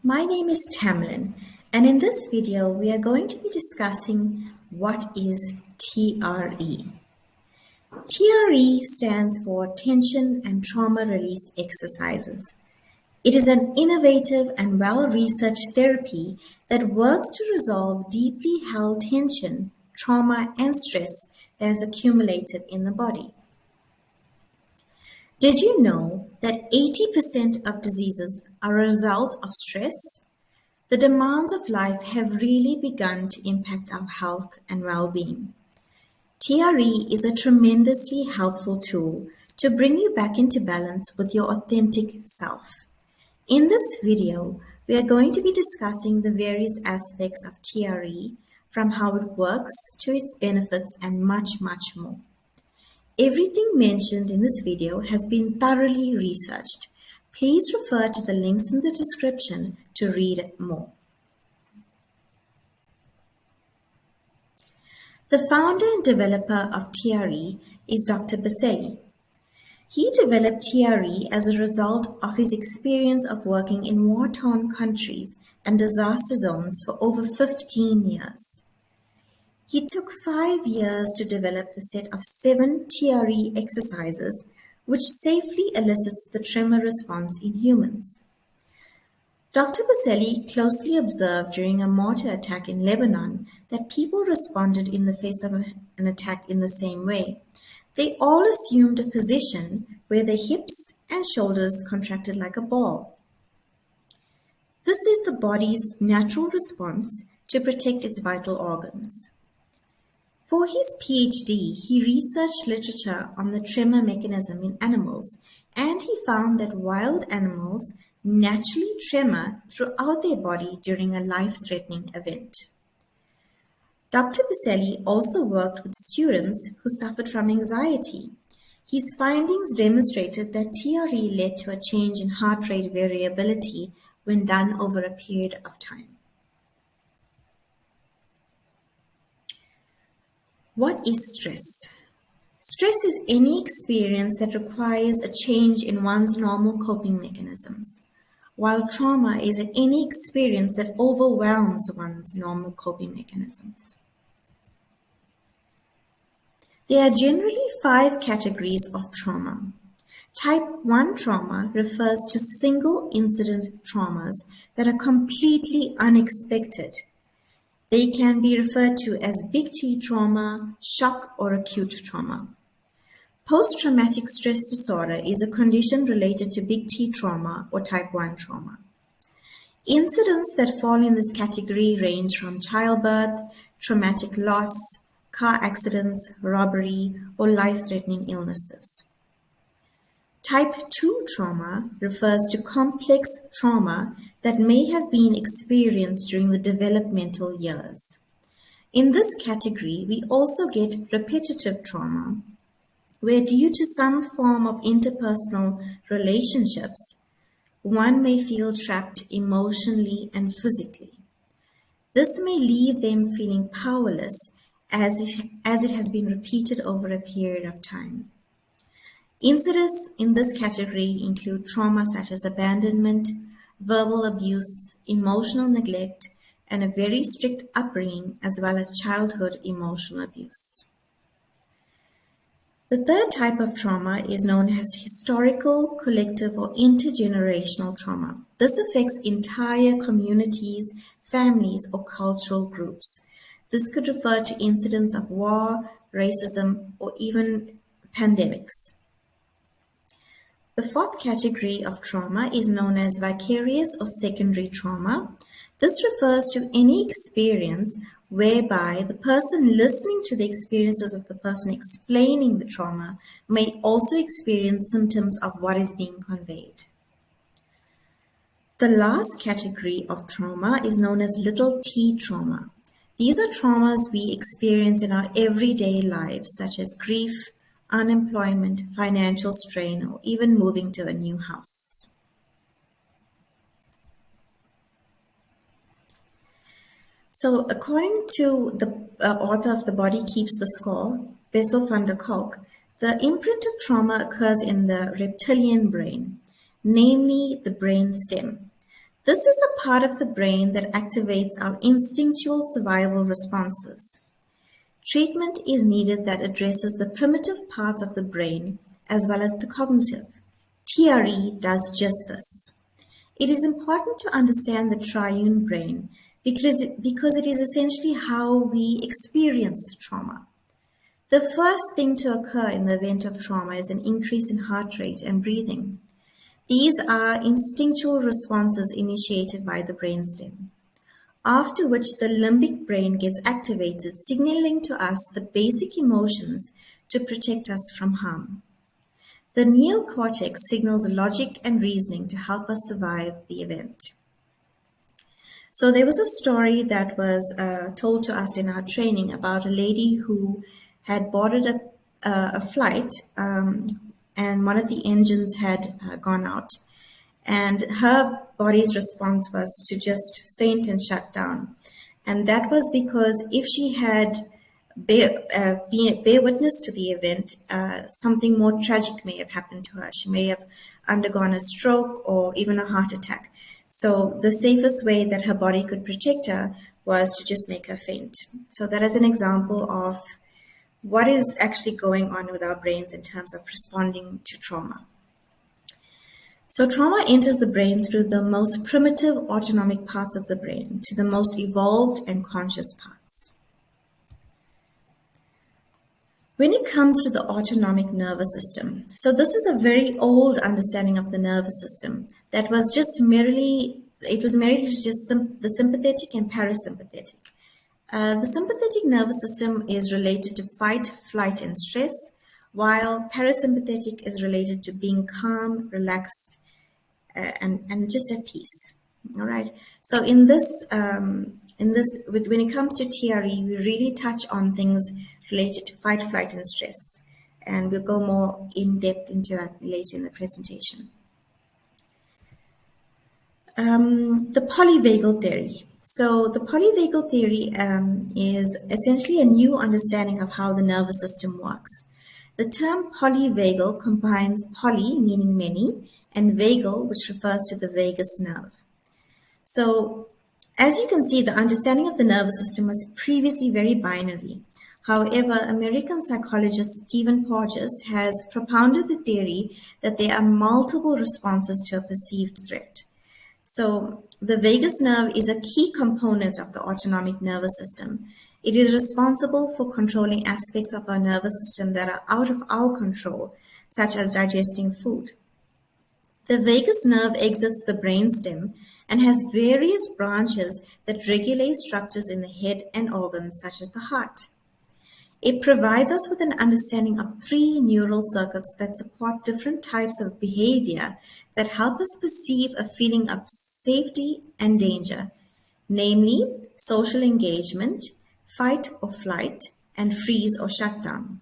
My name is Tamlin, and in this video, we are going to be discussing what is TRE. TRE stands for Tension and Trauma Release Exercises. It is an innovative and well-researched therapy that works to resolve deeply held tension, trauma, and stress that has accumulated in the body. Did you know that 80% of diseases are a result of stress? The demands of life have really begun to impact our health and well-being. TRE is a tremendously helpful tool to bring you back into balance with your authentic self. In this video, we are going to be discussing the various aspects of TRE, from how it works to its benefits and much, much more. Everything mentioned in this video has been thoroughly researched. Please refer to the links in the description to read more. The founder and developer of TRE is Dr. Baselli. He developed TRE as a result of his experience of working in war-torn countries and disaster zones for over 15 years. He took 5 years to develop the set of 7 TRE exercises, which safely elicits the tremor response in humans. Dr. Baselli closely observed during a mortar attack in Lebanon that people responded in the face of an attack in the same way. They all assumed a position where their hips and shoulders contracted like a ball. This is the body's natural response to protect its vital organs. For his PhD, he researched literature on the tremor mechanism in animals, and he found that wild animals naturally tremor throughout their body during a life-threatening event. Dr. Baselli also worked with students who suffered from anxiety. His findings demonstrated that TRE led to a change in heart rate variability when done over a period of time. What is stress? Stress is any experience that requires a change in one's normal coping mechanisms, while trauma is any experience that overwhelms one's normal coping mechanisms. There are generally 5 categories of trauma. Type 1 trauma refers to single incident traumas that are completely unexpected. They can be referred to as big T trauma, shock, or acute trauma. Post-traumatic stress disorder is a condition related to big T trauma or type 1 trauma. Incidents that fall in this category range from childbirth, traumatic loss, car accidents, robbery, or life-threatening illnesses. Type 2 trauma refers to complex trauma that may have been experienced during the developmental years. In this category, we also get repetitive trauma, where due to some form of interpersonal relationships, one may feel trapped emotionally and physically. This may leave them feeling powerless as it has been repeated over a period of time. Incidents in this category include trauma such as abandonment, verbal abuse, emotional neglect, and a very strict upbringing, as well as childhood emotional abuse. The third type of trauma is known as historical, collective, or intergenerational trauma. This affects entire communities, families, or cultural groups. This could refer to incidents of war, racism, or even pandemics. The fourth category of trauma is known as vicarious or secondary trauma. This refers to any experience whereby the person listening to the experiences of the person explaining the trauma may also experience symptoms of what is being conveyed. The last category of trauma is known as little t trauma. These are traumas we experience in our everyday lives, such as grief, unemployment, financial strain, or even moving to a new house. So according to the author of The Body Keeps the Score, Bessel van der Kolk, the imprint of trauma occurs in the reptilian brain, namely the brain stem. This is a part of the brain that activates our instinctual survival responses. Treatment is needed that addresses the primitive parts of the brain as well as the cognitive. TRE does just this. It is important to understand the triune brain because it is essentially how we experience trauma. The first thing to occur in the event of trauma is an increase in heart rate and breathing. These are instinctual responses initiated by the brainstem, after which the limbic brain gets activated, signaling to us the basic emotions to protect us from harm. The neocortex signals logic and reasoning to help us survive the event. So there was a story that was told to us in our training about a lady who had boarded a flight and one of the engines had gone out. And her body's response was to just faint and shut down. And that was because if she had bear witness to the event, something more tragic may have happened to her. She may have undergone a stroke or even a heart attack. So the safest way that her body could protect her was to just make her faint. So that is an example of what is actually going on with our brains in terms of responding to trauma. So trauma enters the brain through the most primitive autonomic parts of the brain to the most evolved and conscious parts. When it comes to the autonomic nervous system, so this is a very old understanding of the nervous system that was just merely the sympathetic and parasympathetic. The sympathetic nervous system is related to fight, flight, and stress, while parasympathetic is related to being calm, relaxed, and just at peace. All right. So when it comes to TRE, we really touch on things related to fight, flight, and stress, and we'll go more in depth into that later in the presentation. The polyvagal theory. So the polyvagal theory is essentially a new understanding of how the nervous system works. The term polyvagal combines poly, meaning many, and vagal, which refers to the vagus nerve. So as you can see, the understanding of the nervous system was previously very binary. However, American psychologist Stephen Porges has propounded the theory that there are multiple responses to a perceived threat. So the vagus nerve is a key component of the autonomic nervous system. It is responsible for controlling aspects of our nervous system that are out of our control, such as digesting food. The vagus nerve exits the brainstem and has various branches that regulate structures in the head and organs, such as the heart. It provides us with an understanding of 3 neural circuits that support different types of behavior that help us perceive a feeling of safety and danger, namely social engagement, fight or flight, and freeze or shut down.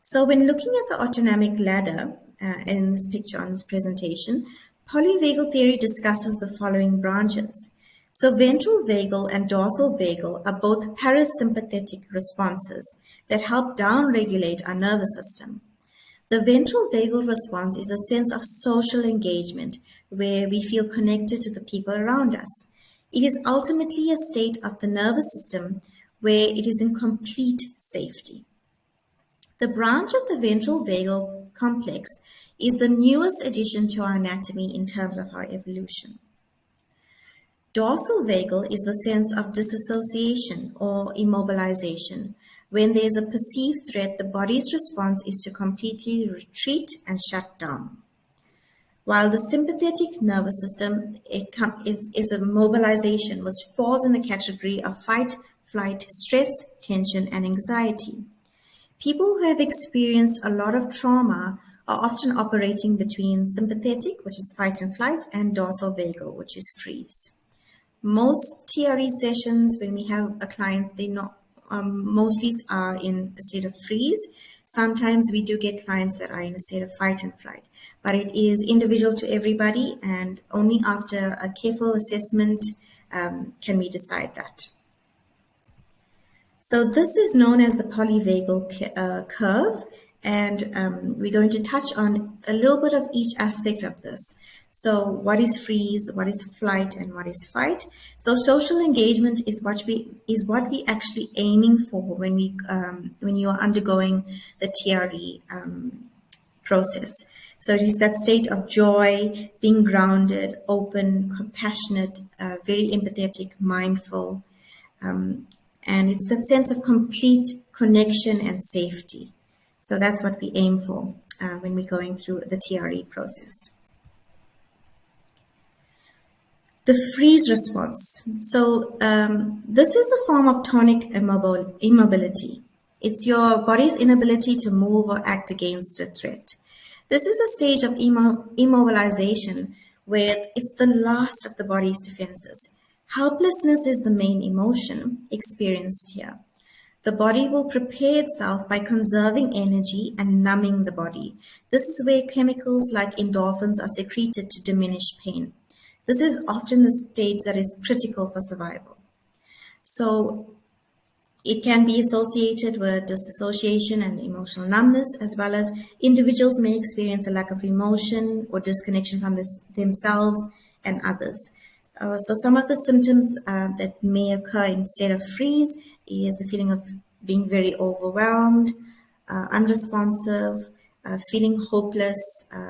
So when looking at the autonomic ladder in this picture on this presentation, polyvagal theory discusses the following branches. So ventral vagal and dorsal vagal are both parasympathetic responses that help downregulate our nervous system. The ventral vagal response is a sense of social engagement where we feel connected to the people around us. It is ultimately a state of the nervous system where it is in complete safety. The branch of the ventral vagal complex is the newest addition to our anatomy in terms of our evolution. Dorsal vagal is the sense of disassociation or immobilization. When there is a perceived threat, the body's response is to completely retreat and shut down. While the sympathetic nervous system is a mobilization, which falls in the category of fight, flight, stress, tension, and anxiety. People who have experienced a lot of trauma are often operating between sympathetic, which is fight and flight, and dorsal vagal, which is freeze. Most TRE sessions, when we have a client, they mostly are in a state of freeze. Sometimes we do get clients that are in a state of fight and flight, but it is individual to everybody, and only after a careful assessment can we decide that. So this is known as the polyvagal curve, and we're going to touch on a little bit of each aspect of this. So what is freeze, what is flight, and what is fight? So social engagement is what we actually aiming for when you are undergoing the TRE process. So it is that state of joy, being grounded, open, compassionate, very empathetic, mindful, um, and it's that sense of complete connection and safety. So that's what we aim for when we're going through the TRE process. The freeze response. So this is a form of tonic immobility. It's your body's inability to move or act against a threat. This is a stage of immobilization where it's the last of the body's defenses. Helplessness is the main emotion experienced here. The body will prepare itself by conserving energy and numbing the body. This is where chemicals like endorphins are secreted to diminish pain. This is often the stage that is critical for survival. So it can be associated with disassociation and emotional numbness, as well as individuals may experience a lack of emotion or disconnection from themselves and others. So some of the symptoms that may occur instead of freeze is the feeling of being very overwhelmed, unresponsive, feeling hopeless,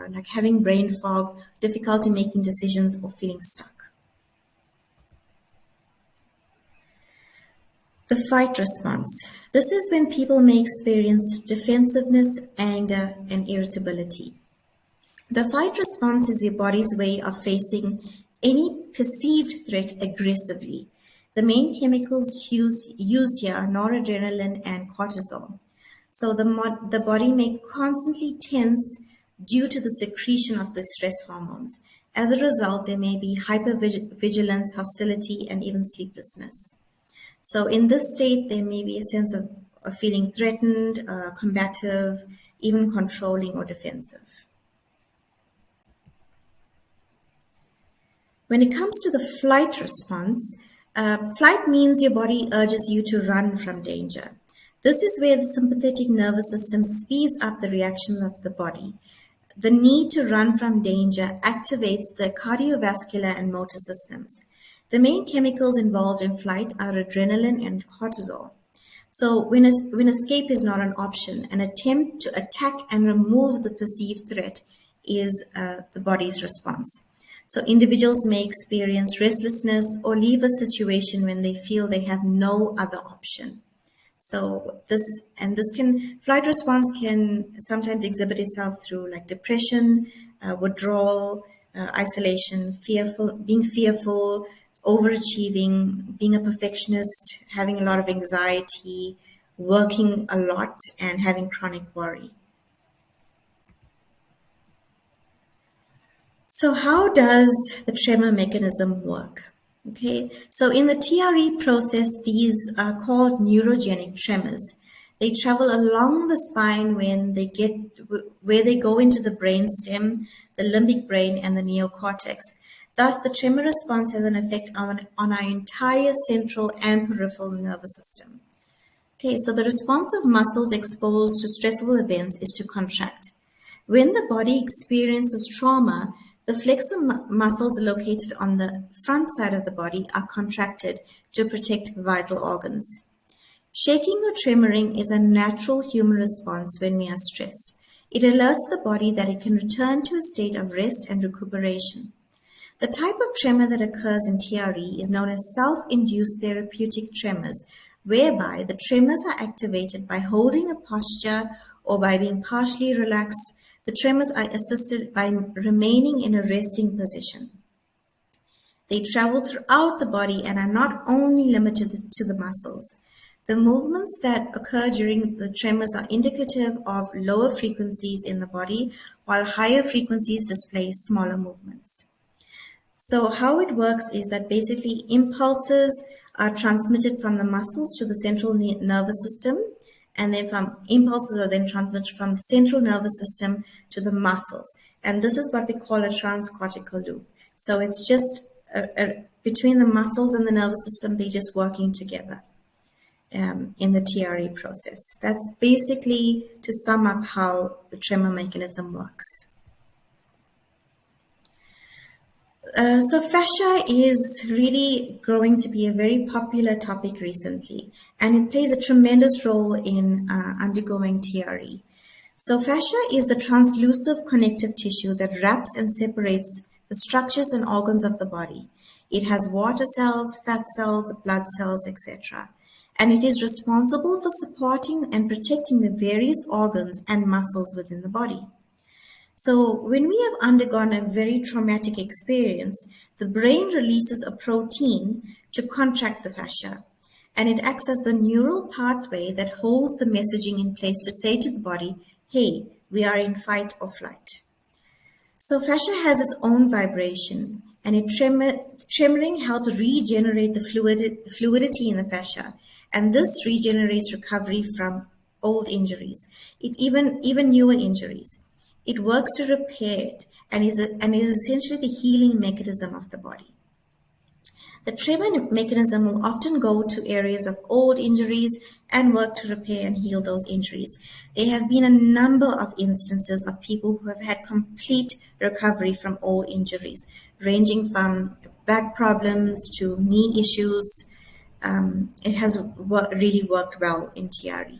like having brain fog, difficulty making decisions, or feeling stuck. The fight response. This is when people may experience defensiveness, anger, and irritability. The fight response is your body's way of facing any perceived threat aggressively. The main chemicals used here are noradrenaline and cortisol. So the body may constantly tense due to the secretion of the stress hormones. As a result, there may be hypervigilance, hostility, and even sleeplessness. So in this state, there may be a sense of feeling threatened, combative, even controlling or defensive. When it comes to the flight response, flight means your body urges you to run from danger. This is where the sympathetic nervous system speeds up the reaction of the body. The need to run from danger activates the cardiovascular and motor systems. The main chemicals involved in flight are adrenaline and cortisol. So when escape is not an option, an attempt to attack and remove the perceived threat is the body's response. So individuals may experience restlessness or leave a situation when they feel they have no other option. So flight response can sometimes exhibit itself through like depression, withdrawal, isolation, being fearful, overachieving, being a perfectionist, having a lot of anxiety, working a lot, and having chronic worry. So how does the tremor mechanism work? Okay, so in the TRE process, these are called neurogenic tremors. They travel along the spine where they go into the brainstem, the limbic brain, and the neocortex. Thus, the tremor response has an effect on our entire central and peripheral nervous system. Okay, so the response of muscles exposed to stressful events is to contract. When the body experiences trauma, the flexor muscles located on the front side of the body are contracted to protect vital organs. Shaking or tremoring is a natural human response when we are stressed. It alerts the body that it can return to a state of rest and recuperation. The type of tremor that occurs in TRE is known as self-induced therapeutic tremors, whereby the tremors are activated by holding a posture or by being partially relaxed. The tremors are assisted by remaining in a resting position. They travel throughout the body and are not only limited to the muscles. The movements that occur during the tremors are indicative of lower frequencies in the body, while higher frequencies display smaller movements. So how it works is that basically impulses are transmitted from the muscles to the central nervous system, and then from impulses are then transmitted from the central nervous system to the muscles. And this is what we call a transcortical loop. So it's just between the muscles and the nervous system, they're just working together in the TRE process. That's basically to sum up how the tremor mechanism works. So fascia is really growing to be a very popular topic recently, and it plays a tremendous role in undergoing TRE. So fascia is the translucent connective tissue that wraps and separates the structures and organs of the body. It has water cells, fat cells, blood cells, etc. And it is responsible for supporting and protecting the various organs and muscles within the body. So, when we have undergone a very traumatic experience, the brain releases a protein to contract the fascia, and it acts as the neural pathway that holds the messaging in place to say to the body, hey, we are in fight or flight. So fascia has its own vibration, and tremoring helps regenerate the fluidity in the fascia, and this regenerates recovery from old injuries, even newer injuries. It works to repair it, and is essentially the healing mechanism of the body. The tremor mechanism will often go to areas of old injuries and work to repair and heal those injuries. There have been a number of instances of people who have had complete recovery from old injuries, ranging from back problems to knee issues. It has really worked well in TRE.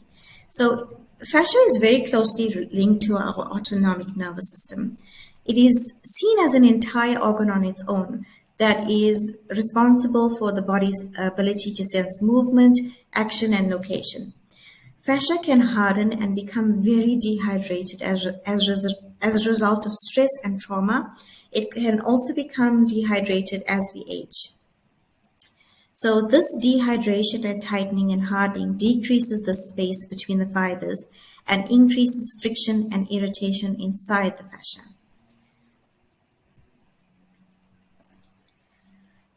So, fascia is very closely linked to our autonomic nervous system. It is seen as an entire organ on its own that is responsible for the body's ability to sense movement, action, and location. Fascia can harden and become very dehydrated as a result of stress and trauma. It can also become dehydrated as we age. So this dehydration and tightening and hardening decreases the space between the fibers and increases friction and irritation inside the fascia.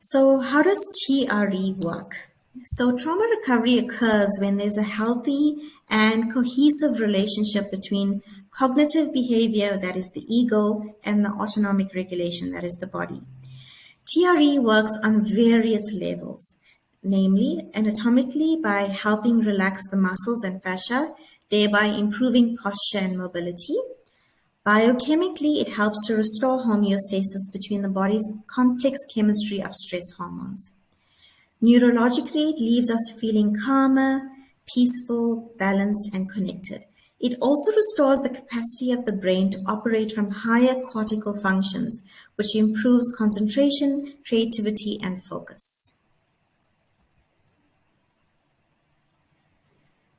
So how does TRE work? So trauma recovery occurs when there's a healthy and cohesive relationship between cognitive behavior, that is the ego, and the autonomic regulation, that is the body. TRE works on various levels, namely anatomically by helping relax the muscles and fascia, thereby improving posture and mobility. Biochemically, it helps to restore homeostasis between the body's complex chemistry of stress hormones. Neurologically, it leaves us feeling calmer, peaceful, balanced, and connected. It also restores the capacity of the brain to operate from higher cortical functions, which improves concentration, creativity, and focus.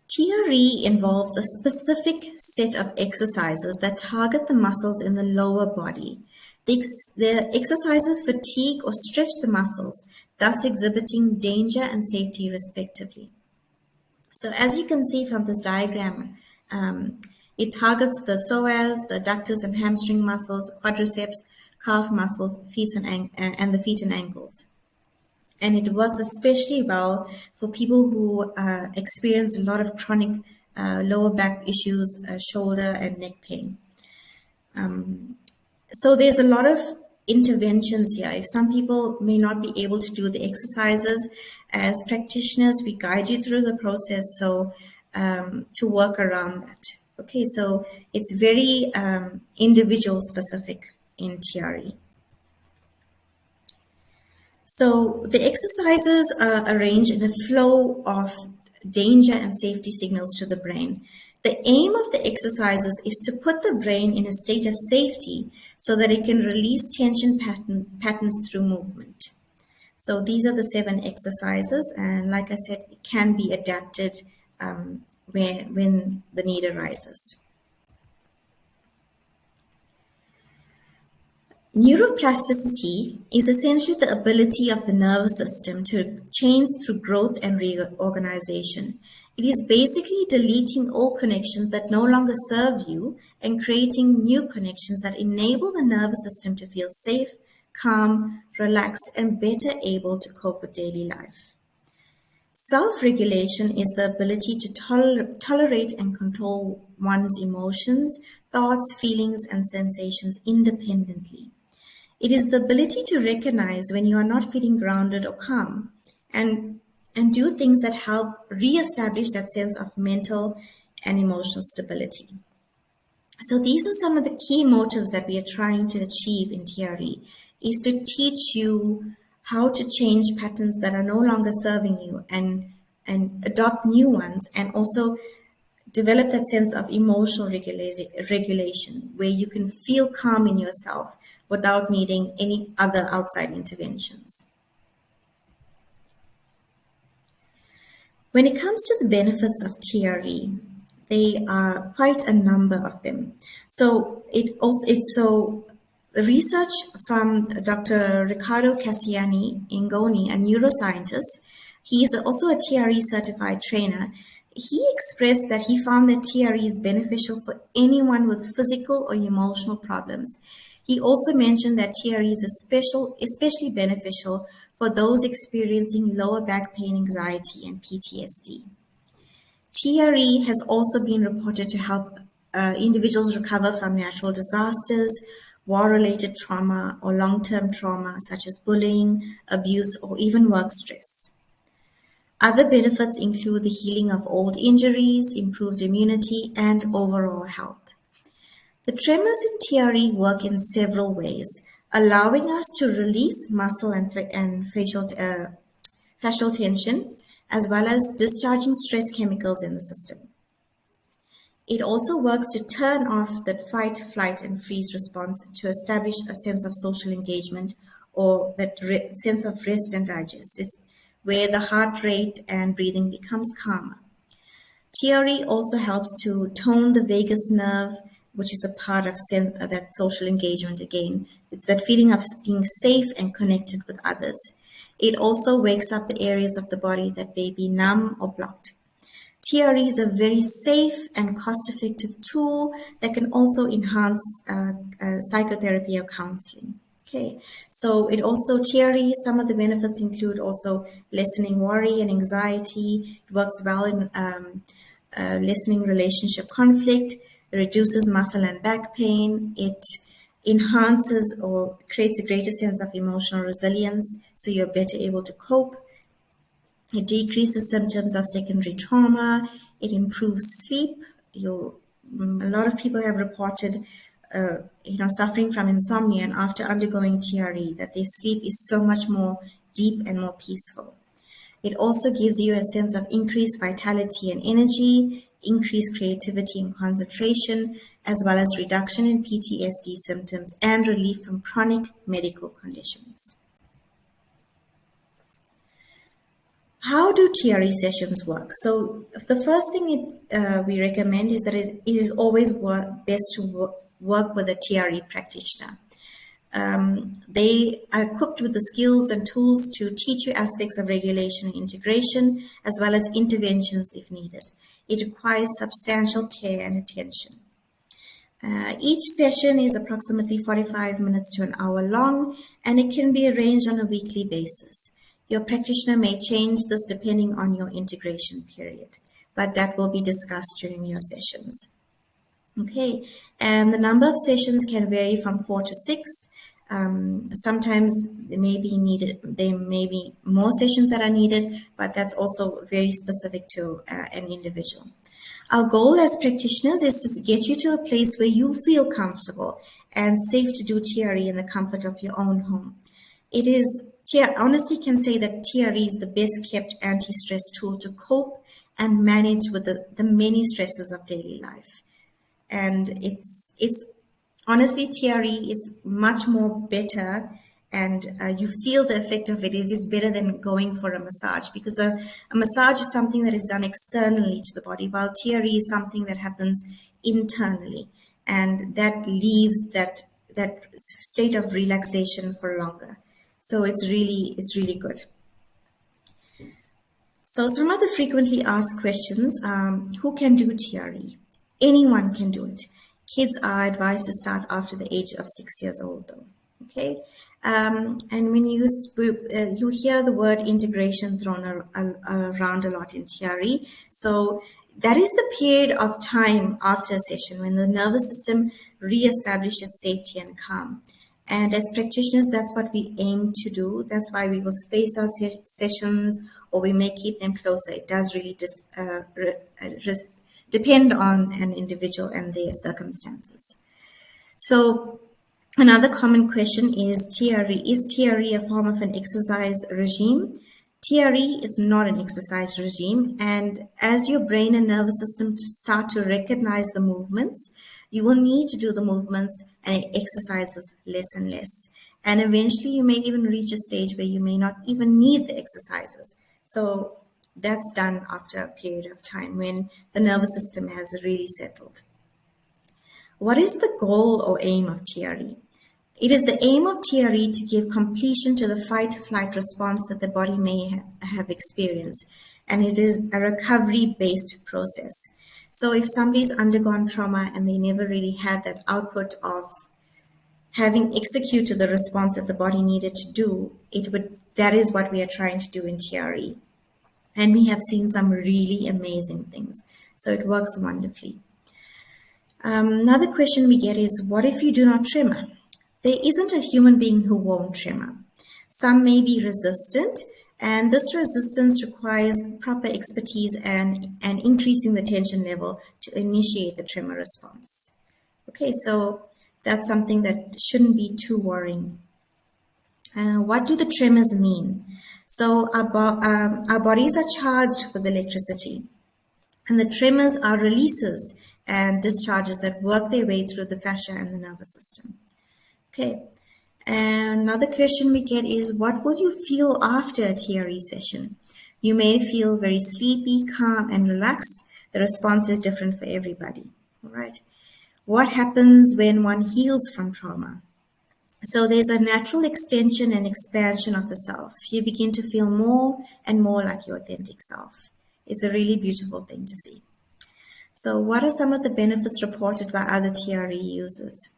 TRE involves a specific set of exercises that target the muscles in the lower body. The exercises fatigue or stretch the muscles, thus exhibiting danger and safety respectively. So as you can see from this diagram, it targets the psoas, the adductors and hamstring muscles, quadriceps, calf muscles, and the feet and ankles. And it works especially well for people who experience a lot of chronic lower back issues, shoulder and neck pain. So there's a lot of interventions here. If some people may not be able to do the exercises, as practitioners, we guide you through the process so to work around that. Okay, so it's very individual specific in TRE. So the exercises are arranged in a flow of danger and safety signals to the brain. The aim of the exercises is to put the brain in a state of safety so that it can release tension patterns through movement. So these are the 7 exercises, and like I said, it can be adapted when the need arises. Neuroplasticity is essentially the ability of the nervous system to change through growth and reorganization. It is basically deleting all connections that no longer serve you and creating new connections that enable the nervous system to feel safe, calm, relaxed, and better able to cope with daily life. Self-regulation is the ability to tolerate and control one's emotions, thoughts, feelings, and sensations independently. It is the ability to recognize when you are not feeling grounded or calm and do things that help reestablish that sense of mental and emotional stability. So these are some of the key motives that we are trying to achieve in TRE. is to teach you how to change patterns that are no longer serving you and adopt new ones, and also develop that sense of emotional regulation where you can feel calm in yourself without needing any other outside interventions. When it comes to the benefits of TRE, there are quite a number of them. The research from Dr. Riccardo Cassiani Ingoni, a neuroscientist, he is also a TRE certified trainer. He expressed that he found that TRE is beneficial for anyone with physical or emotional problems. He also mentioned that TRE is especially beneficial for those experiencing lower back pain, anxiety, and PTSD. TRE has also been reported to help individuals recover from natural disasters, war-related trauma, or long-term trauma such as bullying, abuse, or even work stress. Other benefits include the healing of old injuries, improved immunity, and overall health. The tremors in TRE work in several ways, allowing us to release muscle and fascial tension, as well as discharging stress chemicals in the system. It also works to turn off that fight, flight, and freeze response to establish a sense of social engagement or that sense of rest and digest. It's where the heart rate and breathing becomes calmer. TRE also helps to tone the vagus nerve, which is a part of that social engagement again. It's that feeling of being safe and connected with others. It also wakes up the areas of the body that may be numb or blocked. TRE is a very safe and cost-effective tool that can also enhance psychotherapy or counseling. Okay, so it also TRE, some of the benefits include also lessening worry and anxiety. It works well in lessening relationship conflict. It reduces muscle and back pain. It enhances or creates a greater sense of emotional resilience, so you're better able to cope. It decreases symptoms of secondary trauma. It improves sleep. A lot of people have reported, suffering from insomnia, and after undergoing TRE, that their sleep is so much more deep and more peaceful. It also gives you a sense of increased vitality and energy, increased creativity and concentration, as well as reduction in PTSD symptoms and relief from chronic medical conditions. How do TRE sessions work? So the first thing we recommend is that it is always best to work with a TRE practitioner. They are equipped with the skills and tools to teach you aspects of regulation and integration, as well as interventions if needed. It requires substantial care and attention. Each session is approximately 45 minutes to an hour long, and it can be arranged on a weekly basis. Your practitioner may change this depending on your integration period, but that will be discussed during your sessions. Okay, and the number of sessions can vary from 4 to 6. Sometimes there may be more sessions that are needed, but that's also very specific to an individual. Our goal as practitioners is to get you to a place where you feel comfortable and safe to do TRE in the comfort of your own home. I honestly can say that TRE is the best kept anti-stress tool to cope and manage with the many stresses of daily life. And it's honestly, TRE is much more better, and you feel the effect of it. It is better than going for a massage, because a massage is something that is done externally to the body, while TRE is something that happens internally, and that leaves that state of relaxation for longer. So it's really good. So some of the frequently asked questions, who can do TRE? Anyone can do it. Kids are advised to start after the age of 6 years old though, okay? And when you hear the word integration thrown around a lot in TRE, so that is the period of time after a session when the nervous system reestablishes safety and calm. And as practitioners, that's what we aim to do. That's why we will space our sessions, or we may keep them closer. It does really depend on an individual and their circumstances. So Another common question is TRE. Is TRE a form of an exercise regime? TRE is not an exercise regime, and as your brain and nervous system start to recognize the movements, you will need to do the movements and exercises less and less. And eventually, you may even reach a stage where you may not even need the exercises. So, that's done after a period of time when the nervous system has really settled. What is the goal or aim of TRE? It is the aim of TRE to give completion to the fight-flight response that the body may have experienced, and it is a recovery-based process. So if somebody's undergone trauma and they never really had that output of having executed the response that the body needed to do, that is what we are trying to do in TRE. And we have seen some really amazing things. So it works wonderfully. Another question we get is, what if you do not tremor? There isn't a human being who won't tremor. Some may be resistant, and this resistance requires proper expertise and increasing the tension level to initiate the tremor response. Okay, so that's something that shouldn't be too worrying. What do the tremors mean? So our bodies are charged with electricity, and the tremors are releases and discharges that work their way through the fascia and the nervous system. Okay, and another question we get is, what will you feel after a TRE session? You may feel very sleepy, calm, and relaxed. The response is different for everybody. All right. What happens when one heals from trauma? So there's a natural extension and expansion of the self. You begin to feel more and more like your authentic self. It's a really beautiful thing to see. So what are some of the benefits reported by other TRE users?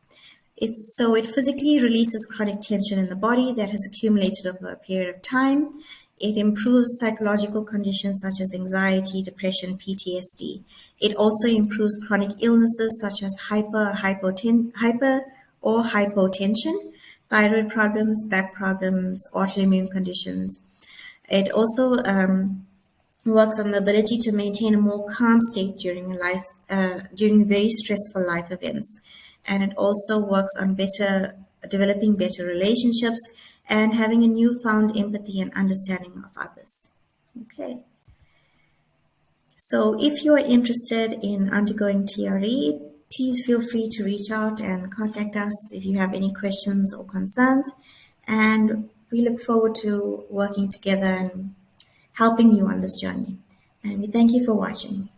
It physically releases chronic tension in the body that has accumulated over a period of time. It improves psychological conditions such as anxiety, depression, PTSD. It also improves chronic illnesses such as hyper or hypotension, thyroid problems, back problems, autoimmune conditions. It also works on the ability to maintain a more calm state during very stressful life events, and it also works on developing better relationships and having a newfound empathy and understanding of others. Okay. So if you are interested in undergoing TRE, please feel free to reach out and contact us if you have any questions or concerns. And we look forward to working together and helping you on this journey. And we thank you for watching.